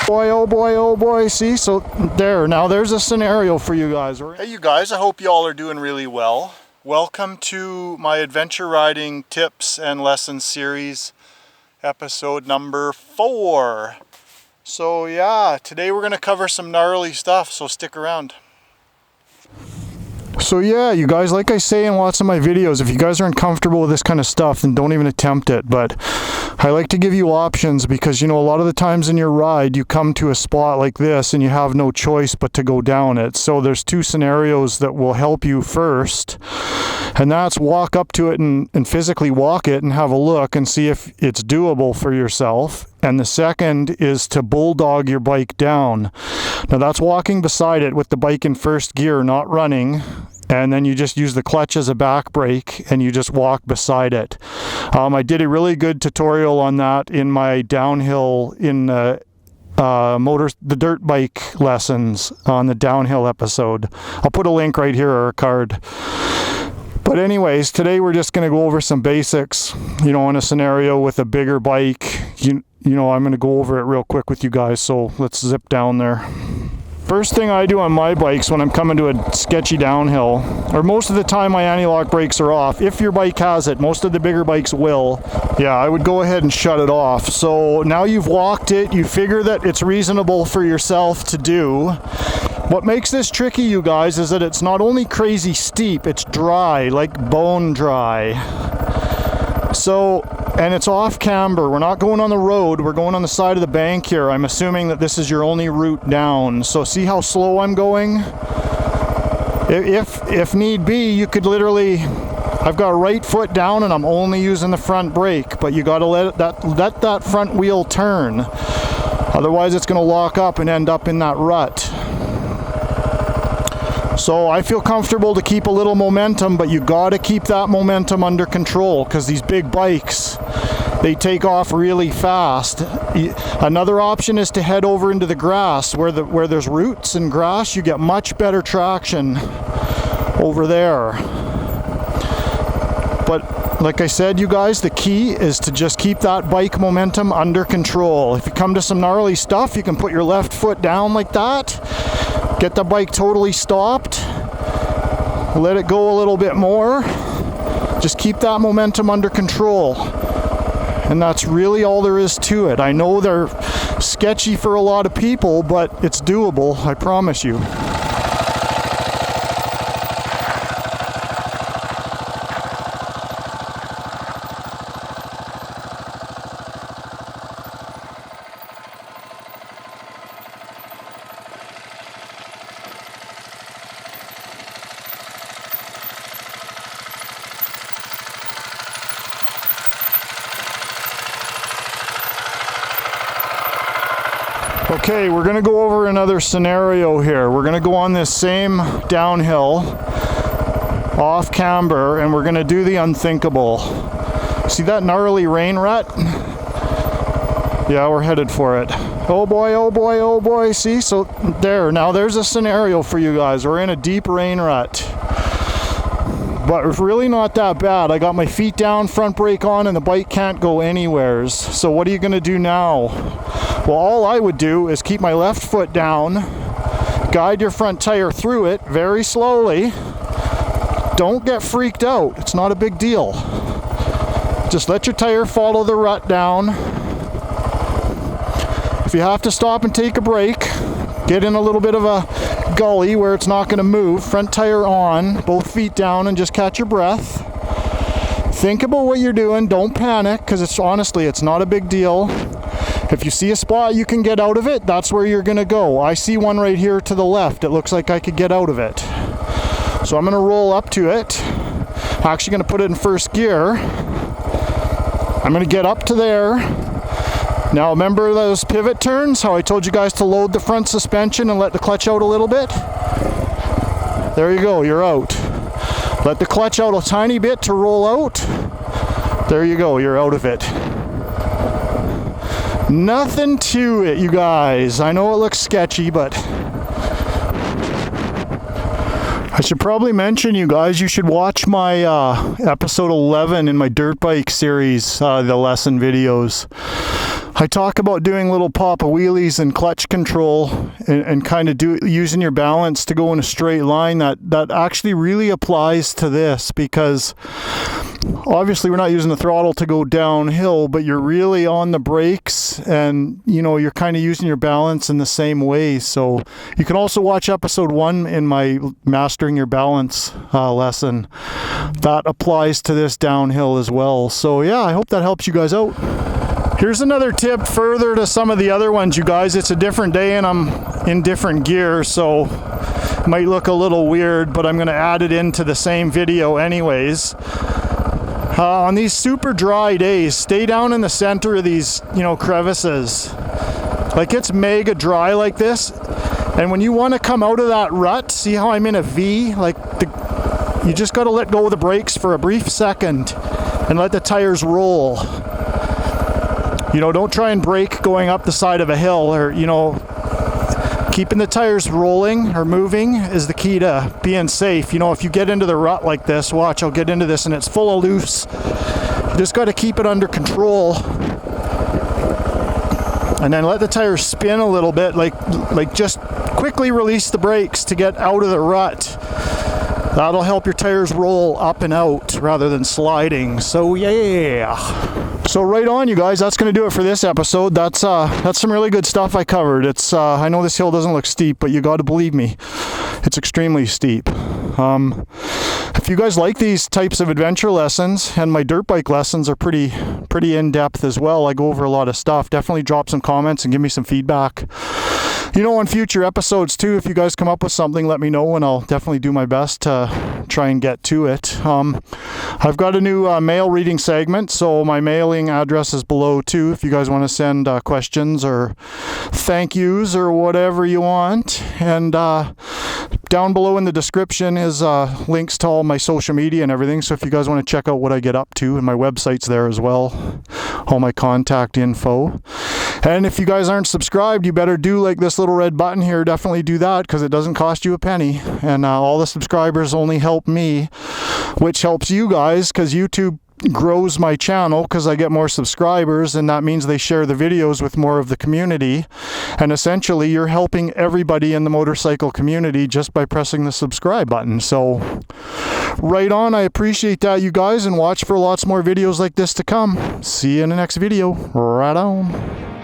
Boy, oh boy, oh boy. See, so there's a scenario for you guys. Hey you guys, I hope you all are doing really well. Welcome to my adventure riding tips and lessons series, episode number 4. So yeah, today we're going to cover some gnarly stuff, so stick around. So yeah, you guys, like I say in lots of my videos, if you guys are uncomfortable with this kind of stuff, then don't even attempt it. But I like to give you options because, you know, a lot of the times in your ride, you come to a spot like this and you have no choice but to go down it. So there's 2 scenarios that will help you first. And that's walk up to it and physically walk it and have a look and see if it's doable for yourself. And the second is to bulldog your bike down. Now that's walking beside it with the bike in first gear, not running. And then you just use the clutch as a back brake and you just walk beside it. I did a really good tutorial on that in my downhill in the dirt bike lessons on the downhill episode. I'll put a link right here or a card. But anyways, today we're just going to go over some basics, you know, in a scenario with a bigger bike. You know, I'm going to go over it real quick with you guys, so let's zip down there. First thing I do on my bikes when I'm coming to a sketchy downhill, or most of the time my anti-lock brakes are off. If your bike has it, most of the bigger bikes will. Yeah, I would go ahead and shut it off. So now you've walked it, you figure that it's reasonable for yourself to do. What makes this tricky, you guys, is that it's not only crazy steep, it's dry, like bone dry. So, and it's off camber. We're not going on the road, we're going on the side of the bank here. I'm assuming that this is your only route down. So see how slow I'm going? If need be, you could literally, I've got right foot down and I'm only using the front brake, but you gotta let that front wheel turn. Otherwise it's gonna lock up and end up in that rut. So I feel comfortable to keep a little momentum, but you got to keep that momentum under control because these big bikes, they take off really fast. Another option is to head over into the grass where there's roots and grass. You get much better traction over there. But like I said, you guys, the key is to just keep that bike momentum under control. If you come to some gnarly stuff, you can put your left foot down like that. Get the bike totally stopped, let it go a little bit more, just keep that momentum under control. And that's really all there is to it. I know they're sketchy for a lot of people, but it's doable, I promise you. Okay, we're going to go over another scenario here. We're going to go on this same downhill off camber and we're going to do the unthinkable. See that gnarly rain rut? Yeah, we're headed for it. Oh boy, oh boy, oh boy. See, so there's a scenario for you guys. We're in a deep rain rut. But it's really not that bad. I got my feet down, front brake on, and the bike can't go anywheres. So what are you going to do now? Well, all I would do is keep my left foot down, guide your front tire through it very slowly. Don't get freaked out. It's not a big deal. Just let your tire follow the rut down. If you have to stop and take a break, get in a little bit of a gully where it's not going to move, front tire on, both feet down, and just catch your breath. Think about what you're doing. Don't panic, because it's not a big deal. If you see a spot you can get out of it, that's where you're going to go. I see one right here to the left. It looks like I could get out of it. So I'm going to roll up to it. I'm actually going to put it in first gear. I'm going to get up to there. Now remember those pivot turns? How I told you guys to load the front suspension and let the clutch out a little bit? There you go, you're out. Let the clutch out a tiny bit to roll out. There you go, you're out of it. Nothing to it, you guys. I know it looks sketchy, but I should probably mention, you guys, you should watch my episode 11 in my dirt bike series, the lesson videos. I talk about doing little pop wheelies and clutch control and kind of using your balance to go in a straight line. That actually really applies to this, because obviously we're not using the throttle to go downhill, but you're really on the brakes, and you know, you're kind of using your balance in the same way. So you can also watch episode 1 in my Mastering Your Balance lesson. That applies to this downhill as well. So yeah, I hope that helps you guys out. Here's another tip further to some of the other ones, you guys. It's a different day and I'm in different gear, so it might look a little weird, but I'm going to add it into the same video anyways. On these super dry days, stay down in the center of these, you know, crevices. Like, it's mega dry like this, and when you want to come out of that rut, see how I'm in a V? Like, you just got to let go of the brakes for a brief second and let the tires roll. You know, don't try and brake going up the side of a hill, or, you know, keeping the tires rolling or moving is the key to being safe. You know, if you get into the rut like this, watch, I'll get into this and it's full of loose. You just got to keep it under control. And then let the tires spin a little bit, like just quickly release the brakes to get out of the rut. That'll help your tires roll up and out rather than sliding. So yeah. So right on, you guys, that's going to do it for this episode. That's some really good stuff I covered. It's I know this hill doesn't look steep, but you got to believe me, it's extremely steep. If you guys like these types of adventure lessons, and my dirt bike lessons are pretty in-depth as well, I go over a lot of stuff, definitely drop some comments and give me some feedback. You know, on future episodes too, if you guys come up with something, let me know and I'll definitely do my best to try and get to it. I've got a new mail reading segment, so my mailing address is below too if you guys want to send questions or thank yous or whatever you want. And down below in the description is links to all my social media and everything, so if you guys want to check out what I get up to, and my website's there as well, all my contact info. And if you guys aren't subscribed, you better do like this little red button here. Definitely do that, because it doesn't cost you a penny. And all the subscribers only help me, which helps you guys, because YouTube grows my channel because I get more subscribers, and that means they share the videos with more of the community. And essentially, you're helping everybody in the motorcycle community just by pressing the subscribe button. So right on, I appreciate that, you guys, and watch for lots more videos like this to come. See you in the next video. Right on.